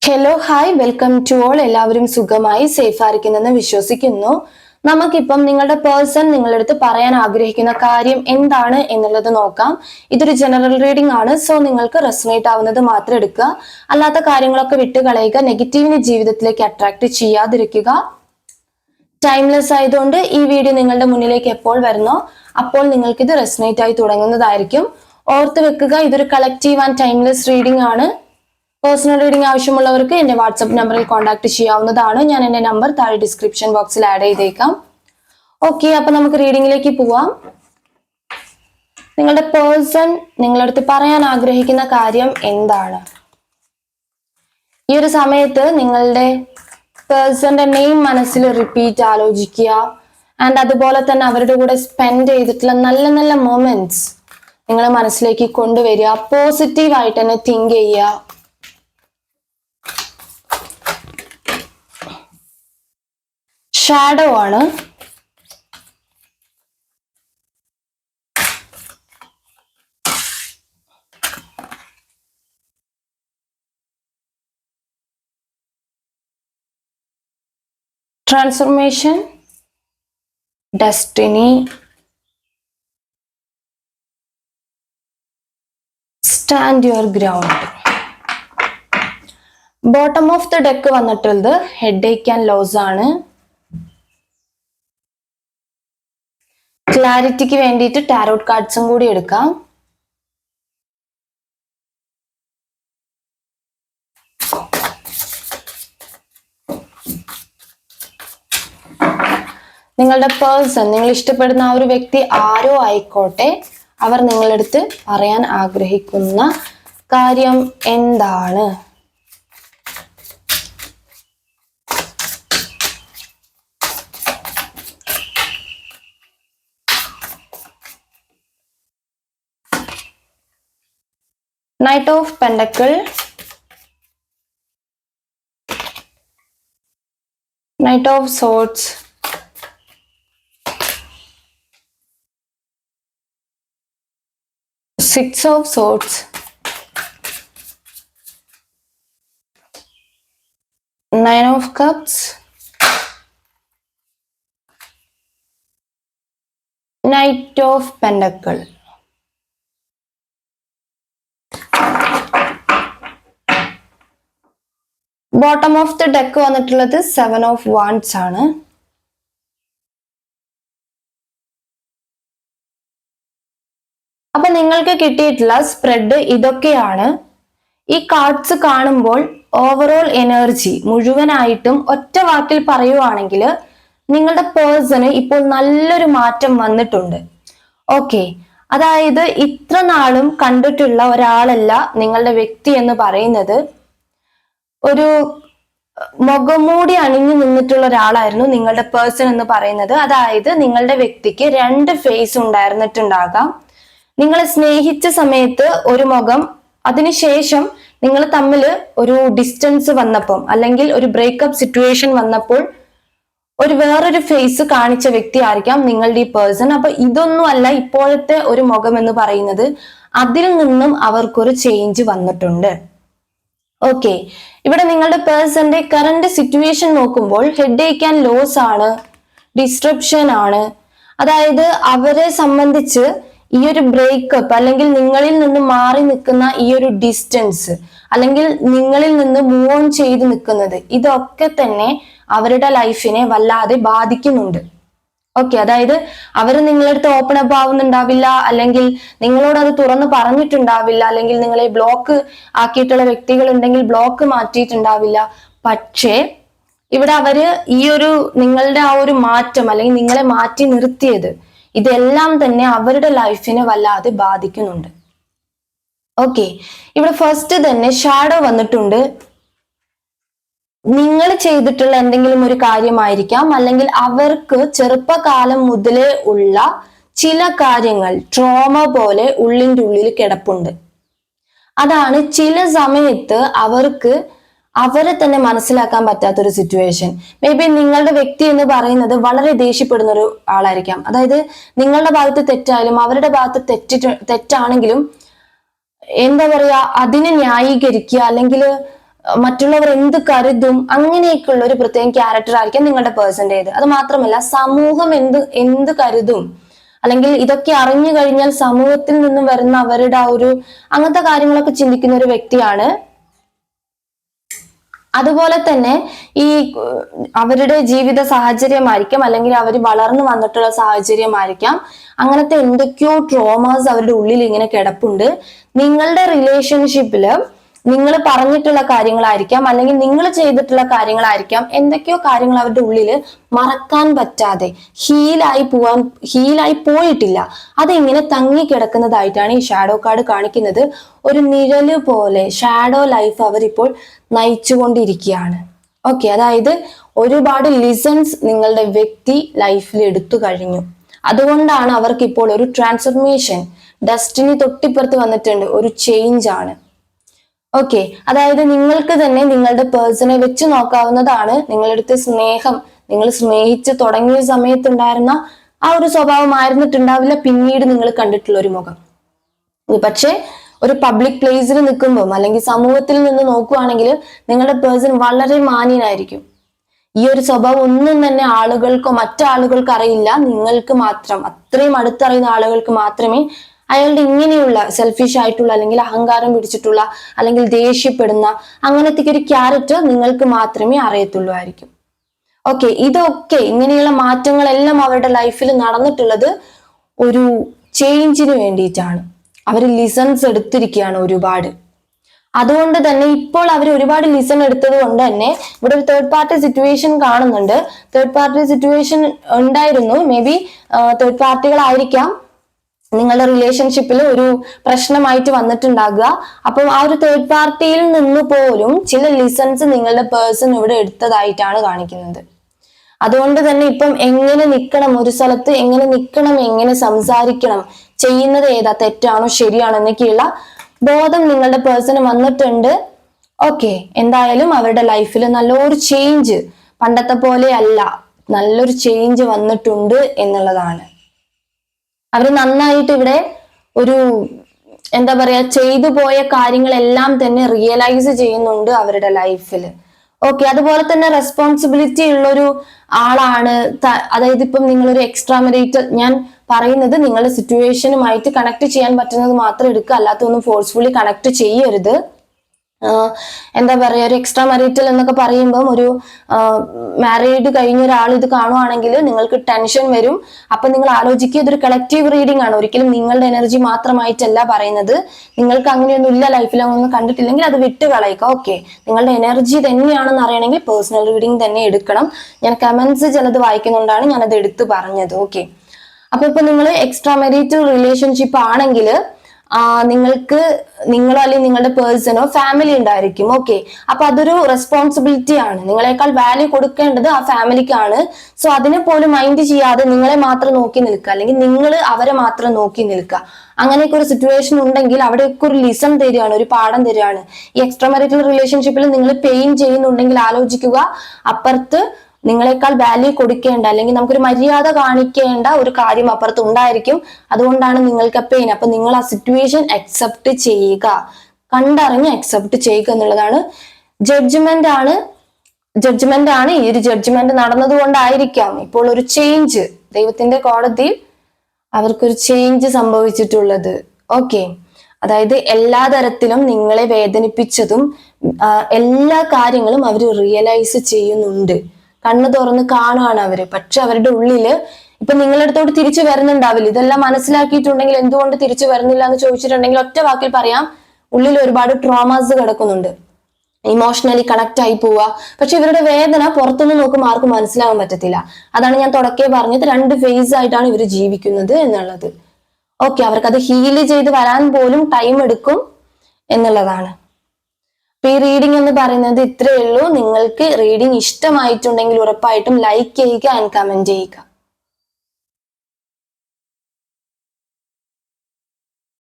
Hello hi welcome to all. എല്ലാവരും സുഖമായി safe ആയിരിക്കുന്നെന്ന് വിശ്വസിക്കുന്നു. നമുക്കിപ്പം നിങ്ങളുടെ പേഴ്സൺ നിങ്ങളുടെ അടുത്ത് പറയാൻ ആഗ്രഹിക്കുന്ന കാര്യം എന്താണ് എന്നുള്ളത് നോക്കാം. ഇതൊരു ജനറൽ റീഡിംഗ് ആണ്, സോ നിങ്ങൾക്ക് റെസണേറ്റ് ആവുന്നത് മാത്രം എടുക്കുക. അല്ലാത്ത കാര്യങ്ങളൊക്കെ വിട്ട് കളയുക. നെഗറ്റീവിനെ ജീവിതത്തിലേക്ക് അട്രാക്ട് ചെയ്യാതിരിക്കുക. ടൈംലെസ് ആയതുകൊണ്ട് ഈ വീഡിയോ നിങ്ങളുടെ മുന്നിലേക്ക് എപ്പോൾ വരുന്നോ അപ്പോൾ നിങ്ങൾക്ക് ഇത് റെസണേറ്റ് ആയി തുടങ്ങുന്നതായിരിക്കും. ഓർത്ത് വെക്കുക, ഇതൊരു കളക്റ്റീവ് ആൻഡ് ടൈംലെസ് റീഡിംഗ് ആണ്. പേഴ്സണൽ റീഡിംഗ് ആവശ്യമുള്ളവർക്ക് എന്റെ വാട്സ്ആപ്പ് നമ്പറിൽ കോൺടാക്ട് ചെയ്യാവുന്നതാണ്. ഞാൻ എന്റെ നമ്പർ താഴെ ഡിസ്ക്രിപ്ഷൻ ബോക്സിൽ ആഡ് ചെയ്തേക്കാം. ഓക്കെ, അപ്പൊ നമുക്ക് റീഡിംഗിലേക്ക് പോവാം. നിങ്ങളുടെ പേഴ്സൺ നിങ്ങളടുത്ത് പറയാൻ ആഗ്രഹിക്കുന്ന കാര്യം എന്താണ്? ഈ ഒരു സമയത്ത് നിങ്ങളുടെ പേഴ്സന്റെ നെയിം മനസ്സിൽ റിപ്പീറ്റ് ആലോചിക്കുക. ആൻഡ് അതുപോലെ തന്നെ അവരുടെ കൂടെ സ്പെൻഡ് ചെയ്തിട്ടുള്ള നല്ല നല്ല മൊമെന്റ്സ് നിങ്ങൾ മനസ്സിലേക്ക് കൊണ്ടുവരിക. പോസിറ്റീവായിട്ട് തന്നെ തിങ്ക് ചെയ്യുക. ഷാഡോ ആണ്. Transformation, destiny, stand your ground. Bottom of the deck വന്നിട്ടുള്ളത് ഹെഡേക്ക് ആൻഡ് ലോസ് ആണ്. ക്ലാരിറ്റിക്ക് വേണ്ടിയിട്ട് ടാരോട്ട് കാർഡ്സും കൂടി എടുക്കാം. നിങ്ങളുടെ പേഴ്സൺ, നിങ്ങൾ ഇഷ്ടപ്പെടുന്ന ആ ഒരു വ്യക്തി ആരോ ആയിക്കോട്ടെ, അവർ നിങ്ങളുടെ അടുത്ത് പറയാൻ ആഗ്രഹിക്കുന്ന കാര്യം എന്താണ്? Knight of Pentacle, Knight of Swords, Six of Swords, Nine of Cups, Knight of Pentacle. Bottom of the deck വന്നിട്ടുള്ളത് 7 of Wands ആണ്. അപ്പൊ നിങ്ങൾക്ക് കിട്ടിയിട്ടുള്ള സ്പ്രെഡ് ഇതൊക്കെയാണ്. ഈ കാർഡ്സ് കാണുമ്പോൾ ഓവറോൾ എനർജി മുഴുവനായിട്ടും ഒറ്റ വാക്കിൽ പറയുവാണെങ്കിൽ നിങ്ങളുടെ പേഴ്സണ് ഇപ്പോൾ നല്ലൊരു മാറ്റം വന്നിട്ടുണ്ട്. ഓക്കെ, അതായത് ഇത്ര നാളും കണ്ടിട്ടുള്ള ഒരാളല്ല നിങ്ങളുടെ വ്യക്തി എന്ന് പറയുന്നത്. ഒരു മുഖംമൂടി അണിഞ്ഞു നിന്നിട്ടുള്ള ഒരാളായിരുന്നു നിങ്ങളുടെ പേഴ്സൺ എന്ന് പറയുന്നത്. അതായത് നിങ്ങളുടെ വ്യക്തിക്ക് 2 ഫേസ് ഉണ്ടായിരുന്നിട്ടുണ്ടാകാം. നിങ്ങളെ സ്നേഹിച്ച സമയത്ത് ഒരു മുഖം, അതിനുശേഷം നിങ്ങൾ തമ്മിൽ ഒരു ഡിസ്റ്റൻസ് വന്നപ്പോൾ അല്ലെങ്കിൽ ഒരു ബ്രേക്കപ്പ് സിറ്റുവേഷൻ വന്നപ്പോൾ ഒരു വേറൊരു ഫേസ് കാണിച്ച വ്യക്തി ആയിരിക്കാം നിങ്ങളുടെ ഈ പേഴ്സൺ. അപ്പൊ ഇതൊന്നും അല്ല ഇപ്പോഴത്തെ ഒരു മുഖം എന്ന് പറയുന്നത്. അതിൽ നിന്നും അവർക്കൊരു ചേഞ്ച് വന്നിട്ടുണ്ട്. ഓക്കെ, ഇവിടെ നിങ്ങളുടെ പേഴ്സന്റെ കറന്റ് സിറ്റുവേഷൻ നോക്കുമ്പോൾ ഹെഡേക്ക് ആൻഡ് ലോസ് ആണ്, ഡിസ്ട്രപ്ഷൻ ആണ്. അതായത് അവരെ സംബന്ധിച്ച് ഈ ഒരു ബ്രേക്കപ്പ് അല്ലെങ്കിൽ നിങ്ങളിൽ നിന്ന് മാറി നിൽക്കുന്ന ഈ ഒരു ഡിസ്റ്റൻസ് അല്ലെങ്കിൽ നിങ്ങളിൽ നിന്ന് മൂവ് ഓൺ ചെയ്ത് നിൽക്കുന്നത്, ഇതൊക്കെ തന്നെ അവരുടെ ലൈഫിനെ വല്ലാതെ ബാധിക്കുന്നുണ്ട്. ഓക്കെ, അതായത് അവർ നിങ്ങളടുത്ത് ഓപ്പൺ അപ്പ് ആവുന്നുണ്ടാവില്ല, അല്ലെങ്കിൽ നിങ്ങളോട് അത് തുറന്ന് പറഞ്ഞിട്ടുണ്ടാവില്ല, അല്ലെങ്കിൽ നിങ്ങളെ ബ്ലോക്ക് ആക്കിയിട്ടുള്ള വ്യക്തികൾ ഉണ്ടെങ്കിൽ ബ്ലോക്ക് മാറ്റിയിട്ടുണ്ടാവില്ല. പക്ഷേ ഇവിടെ അവര് ഈ ഒരു നിങ്ങളുടെ ആ ഒരു മാറ്റം അല്ലെങ്കിൽ നിങ്ങളെ മാറ്റി നിർത്തിയത്, ഇതെല്ലാം തന്നെ അവരുടെ ലൈഫിനെ വല്ലാതെ ബാധിക്കുന്നുണ്ട്. ഓക്കെ, ഇവിടെ ഫസ്റ്റ് തന്നെ ഷാഡോ വന്നിട്ടുണ്ട്. നിങ്ങൾ ചെയ്തിട്ടുള്ള എന്തെങ്കിലും ഒരു കാര്യമായിരിക്കാം, അല്ലെങ്കിൽ അവർക്ക് ചെറുപ്പകാലം മുതലേ ഉള്ള ചില കാര്യങ്ങൾ ട്രോമ പോലെ ഉള്ളിൻ്റെ ഉള്ളിൽ കിടപ്പുണ്ട്. അതാണ് ചില സമയത്ത് അവർക്ക് അവരെ തന്നെ മനസ്സിലാക്കാൻ പറ്റാത്തൊരു സിറ്റുവേഷൻ. മേ ബി നിങ്ങളുടെ വ്യക്തി എന്ന് പറയുന്നത് വളരെ ദേഷ്യപ്പെടുന്ന ഒരു ആളായിരിക്കാം. അതായത് നിങ്ങളുടെ ഭാഗത്ത് തെറ്റായാലും അവരുടെ ഭാഗത്ത് തെറ്റാണെങ്കിലും എന്താ പറയാ, അതിനെ ന്യായീകരിക്കുക അല്ലെങ്കിൽ മറ്റുള്ളവർ എന്ത് കരുതും, അങ്ങനെയൊക്കെയുള്ള ഒരു പ്രത്യേക ക്യാരക്ടർ ആയിരിക്കും നിങ്ങളുടെ പേഴ്സന്റേത്. അത് മാത്രമല്ല സമൂഹം എന്ത് കരുതും, അല്ലെങ്കിൽ ഇതൊക്കെ അറിഞ്ഞു കഴിഞ്ഞാൽ സമൂഹത്തിൽ നിന്നും വരുന്ന അവരുടെ ആ ഒരു അങ്ങനത്തെ കാര്യങ്ങളൊക്കെ ചിന്തിക്കുന്ന ഒരു വ്യക്തിയാണ്. അതുപോലെ തന്നെ ഈ അവരുടെ ജീവിത സാഹചര്യമായിരിക്കാം, അല്ലെങ്കിൽ അവർ വളർന്നു വന്നിട്ടുള്ള സാഹചര്യമായിരിക്കാം, അങ്ങനത്തെ എന്തൊക്കെയോ ട്രോമാസ് അവരുടെ ഉള്ളിൽ ഇങ്ങനെ കിടപ്പുണ്ട്. നിങ്ങളുടെ റിലേഷൻഷിപ്പില് നിങ്ങൾ പറഞ്ഞിട്ടുള്ള കാര്യങ്ങളായിരിക്കാം, അല്ലെങ്കിൽ നിങ്ങൾ ചെയ്തിട്ടുള്ള കാര്യങ്ങളായിരിക്കാം, എന്തൊക്കെയോ കാര്യങ്ങൾ അവരുടെ ഉള്ളിൽ മറക്കാൻ പറ്റാതെ ഹീലായി പോയിട്ടില്ല. അതിങ്ങനെ തങ്ങി കിടക്കുന്നതായിട്ടാണ് ഈ ഷാഡോ കാർഡ് കാണിക്കുന്നത്. ഒരു നിഴല് പോലെ ഷാഡോ ലൈഫ് അവരിപ്പോൾ നയിച്ചുകൊണ്ടിരിക്കുകയാണ്. ഓക്കെ, അതായത് ഒരുപാട് ലിസൺസ് നിങ്ങളുടെ വ്യക്തി ലൈഫിൽ എടുത്തു കഴിഞ്ഞു. അതുകൊണ്ടാണ് അവർക്ക് ഇപ്പോൾ ഒരു ട്രാൻസ്ഫർമേഷൻ, ഡെസ്റ്റിനി തൊട്ടിപ്പുറത്ത് വന്നിട്ടുണ്ട്, ഒരു ചേഞ്ച് ആണ്. ഓക്കെ, അതായത് നിങ്ങൾക്ക് തന്നെ നിങ്ങളുടെ പേഴ്സണെ വെച്ച് നോക്കാവുന്നതാണ്. നിങ്ങളുടെ അടുത്ത് സ്നേഹം, നിങ്ങൾ സ്നേഹിച്ച് തുടങ്ങിയ സമയത്തുണ്ടായിരുന്ന ആ ഒരു സ്വഭാവമായിരുന്നിട്ടുണ്ടാവില്ല പിന്നീട് നിങ്ങൾ കണ്ടിട്ടുള്ള ഒരു മുഖം. പക്ഷെ ഒരു പബ്ലിക് പ്ലേസിൽ നിൽക്കുമ്പോൾ അല്ലെങ്കിൽ സമൂഹത്തിൽ നിന്ന് നോക്കുകയാണെങ്കിൽ നിങ്ങളുടെ പേഴ്സൺ വളരെ മാന്യനായിരിക്കും. ഈ ഒരു സ്വഭാവം ഒന്നും തന്നെ ആളുകൾക്കോ മറ്റാളുകൾക്ക് അറിയില്ല, നിങ്ങൾക്ക് മാത്രം, അത്രയും അടുത്തറിയുന്ന ആളുകൾക്ക് മാത്രമേ അയാളുടെ ഇങ്ങനെയുള്ള സെൽഫിഷ് ആയിട്ടുള്ള, അല്ലെങ്കിൽ അഹങ്കാരം പിടിച്ചിട്ടുള്ള, അല്ലെങ്കിൽ ദേഷ്യപ്പെടുന്ന അങ്ങനത്തെ ഒരു ക്യാരക്ടർ നിങ്ങൾക്ക് മാത്രമേ അറിയത്തുള്ളൂ ആയിരിക്കും. ഓക്കെ, ഇതൊക്കെ ഇങ്ങനെയുള്ള മാറ്റങ്ങളെല്ലാം അവരുടെ ലൈഫിൽ നടന്നിട്ടുള്ളത് ഒരു ചേഞ്ചിന് വേണ്ടിയിട്ടാണ്. അവർ ലിസൺസ് എടുത്തിരിക്കുകയാണ് ഒരുപാട്. അതുകൊണ്ട് തന്നെ ഇപ്പോൾ അവർ ഒരുപാട് ലിസൺ എടുത്തത് കൊണ്ട് തന്നെ ഇവിടെ ഒരു തേർഡ് പാർട്ടി സിറ്റുവേഷൻ കാണുന്നുണ്ട്. തേർഡ് പാർട്ടി സിറ്റുവേഷൻ ഉണ്ടായിരുന്നു. മേ ബി തേർഡ് പാർട്ടികളായിരിക്കാം നിങ്ങളുടെ റിലേഷൻഷിപ്പിൽ ഒരു പ്രശ്നമായിട്ട് വന്നിട്ടുണ്ടാകുക. അപ്പം ആ ഒരു തേർഡ് പാർട്ടിയിൽ നിന്ന് പോലും ചില ലിസൺസ് നിങ്ങളുടെ പേഴ്സൺ ഇവിടെ എടുത്തതായിട്ടാണ് കാണിക്കുന്നത്. അതുകൊണ്ട് തന്നെ ഇപ്പം എങ്ങനെ നിൽക്കണം, ഒരു സ്ഥലത്ത് എങ്ങനെ നിൽക്കണം, എങ്ങനെ സംസാരിക്കണം, ചെയ്യുന്നത് ഏതാ, തെറ്റാണോ ശരിയാണോ എന്നൊക്കെയുള്ള ബോധം നിങ്ങളുടെ പേഴ്സണ് വന്നിട്ടുണ്ട്. ഓക്കെ, എന്തായാലും അവരുടെ ലൈഫിൽ നല്ലൊരു ചേഞ്ച്, പണ്ടത്തെ പോലെ അല്ല, നല്ലൊരു ചേഞ്ച് വന്നിട്ടുണ്ട് എന്നുള്ളതാണ്. അവര് നന്നായിട്ട് ഇവിടെ ഒരു എന്താ പറയാ, ചെയ്തു പോയ കാര്യങ്ങളെല്ലാം തന്നെ റിയലൈസ് ചെയ്യുന്നുണ്ട് അവരുടെ ലൈഫിൽ. ഓക്കെ, അതുപോലെ തന്നെ റെസ്പോൺസിബിലിറ്റി ഉള്ളൊരു ആളാണ്. അതായത് ഇപ്പം നിങ്ങളൊരു എക്സ്ട്രാ മെറിറ്റൽ, ഞാൻ പറയുന്നത് നിങ്ങളുടെ സിറ്റുവേഷനുമായിട്ട് കണക്ട് ചെയ്യാൻ പറ്റുന്നത് മാത്രം എടുക്കുക, അല്ലാത്തൊന്നും ഫോഴ്സ്ഫുള്ളി കണക്ട് ചെയ്യരുത്. എന്താ പറയാ, ഒരു എക്സ്ട്രാ മാരിറ്റൽ എന്നൊക്കെ പറയുമ്പം ഒരു മാരീഡ് കഴിഞ്ഞ ഒരാൾ ഇത് കാണുവാണെങ്കിൽ നിങ്ങൾക്ക് ടെൻഷൻ വരും. അപ്പൊ നിങ്ങൾ ആലോചിക്കുക, ഇതൊരു കളക്റ്റീവ് റീഡിംഗ് ആണ്, ഒരിക്കലും നിങ്ങളുടെ എനർജി മാത്രമായിട്ടല്ല പറയുന്നത്. നിങ്ങൾക്ക് അങ്ങനെയൊന്നും ഇല്ല ലൈഫിൽ, അങ്ങനെയൊന്നും കണ്ടിട്ടില്ലെങ്കിൽ അത് വിട്ട് കളയുക. ഓക്കെ, നിങ്ങളുടെ എനർജി തന്നെയാണെന്ന് അറിയണമെങ്കിൽ പേഴ്സണൽ റീഡിംഗ് തന്നെ എടുക്കണം. ഞാൻ കമന്റ്സ് ചിലത് വായിക്കുന്നുണ്ടാണ് ഞാനത് എടുത്തു പറഞ്ഞത്. ഓക്കെ, അപ്പൊ ഇപ്പൊ നിങ്ങൾ എക്സ്ട്രാ മാരിറ്റൽ റിലേഷൻഷിപ്പ് ആണെങ്കിൽ നിങ്ങൾക്ക് നിങ്ങളോ അല്ലെങ്കിൽ നിങ്ങളുടെ പേഴ്സണോ ഫാമിലി ഉണ്ടായിരിക്കും. ഓക്കെ, അപ്പൊ അതൊരു റെസ്പോൺസിബിലിറ്റി ആണ്. നിങ്ങളെക്കാൾ വാല്യൂ കൊടുക്കേണ്ടത് ആ ഫാമിലിക്കാണ്. സോ അതിനെ പോലും മൈൻഡ് ചെയ്യാതെ നിങ്ങളെ മാത്രം നോക്കി നിൽക്കുക, അല്ലെങ്കിൽ നിങ്ങൾ അവരെ മാത്രം നോക്കി നിൽക്കുക. അങ്ങനെയൊക്കെ ഒരു സിറ്റുവേഷൻ ഉണ്ടെങ്കിൽ അവിടെയൊക്കെ ഒരു ലിസൺ തരികയാണ്, ഒരു പാഠം തരികയാണ്. ഈ എക്സ്ട്രാ മാരിറ്റൽ റിലേഷൻഷിപ്പിൽ നിങ്ങൾ പെയിൻ ചെയ്യുന്നുണ്ടെങ്കിൽ ആലോചിക്കുക, അപ്പുറത്ത് നിങ്ങളെക്കാൾ വാല്യൂ കൊടുക്കേണ്ട, അല്ലെങ്കിൽ നമുക്കൊരു മര്യാദ കാണിക്കേണ്ട ഒരു കാര്യം അപ്പുറത്ത് ഉണ്ടായിരിക്കും. അതുകൊണ്ടാണ് നിങ്ങൾക്ക് പെയിൻ. അപ്പൊ നിങ്ങൾ ആ സിറ്റുവേഷൻ അക്സെപ്റ്റ് ചെയ്യുക, കണ്ടറിഞ്ഞ് അക്സെപ്റ്റ് ചെയ്യുക എന്നുള്ളതാണ്. ജഡ്ജ്മെന്റ് ആണ്. ഈ ഒരു ജഡ്ജ്മെന്റ് നടന്നത് കൊണ്ടായിരിക്കാം ഇപ്പോൾ ഒരു ചേഞ്ച്, ദൈവത്തിന്റെ കോടതിയിൽ അവർക്കൊരു ചേഞ്ച് സംഭവിച്ചിട്ടുള്ളത്. ഓക്കെ, അതായത് എല്ലാ തരത്തിലും നിങ്ങളെ വേദനിപ്പിച്ചതും എല്ലാ കാര്യങ്ങളും അവർ റിയലൈസ് ചെയ്യുന്നുണ്ട്. കണ്ണ് തുറന്ന് കാണുകയാണ് അവര്. പക്ഷെ അവരുടെ ഉള്ളില് ഇപ്പൊ നിങ്ങളുടെ അടുത്തോട്ട് തിരിച്ചു വരുന്നുണ്ടാവില്ല. ഇതെല്ലാം മനസ്സിലാക്കിയിട്ടുണ്ടെങ്കിൽ എന്തുകൊണ്ട് തിരിച്ചു വരുന്നില്ല എന്ന് ചോദിച്ചിട്ടുണ്ടെങ്കിൽ ഒറ്റ വാക്കിൽ പറയാം, ഉള്ളിൽ ഒരുപാട് ട്രോമാസ് കിടക്കുന്നുണ്ട്, ഇമോഷണലി കണക്ട് ആയി പോവുക. പക്ഷെ ഇവരുടെ വേദന പുറത്തുനിന്ന് നോക്കുമ്പോൾ ആർക്കും മനസ്സിലാവാൻ പറ്റത്തില്ല. അതാണ് ഞാൻ തുടക്കേ പറഞ്ഞത്, 2 ഫേസ് ആയിട്ടാണ് ഇവർ ജീവിക്കുന്നത് എന്നുള്ളത്. ഓക്കെ, അവർക്കത് ഹീല് ചെയ്ത് വരാൻ പോലും ടൈം എടുക്കും എന്നുള്ളതാണ്. ഈ റീഡിംഗ് എന്ന് പറയുന്നത് ഇത്രയേ ഉള്ളൂ. നിങ്ങൾക്ക് റീഡിംഗ് ഇഷ്ടമായിട്ടുണ്ടെങ്കിൽ ഉറപ്പായിട്ടും ലൈക്ക് ചെയ്യുക ആൻഡ് കമന്റ് ചെയ്യുക.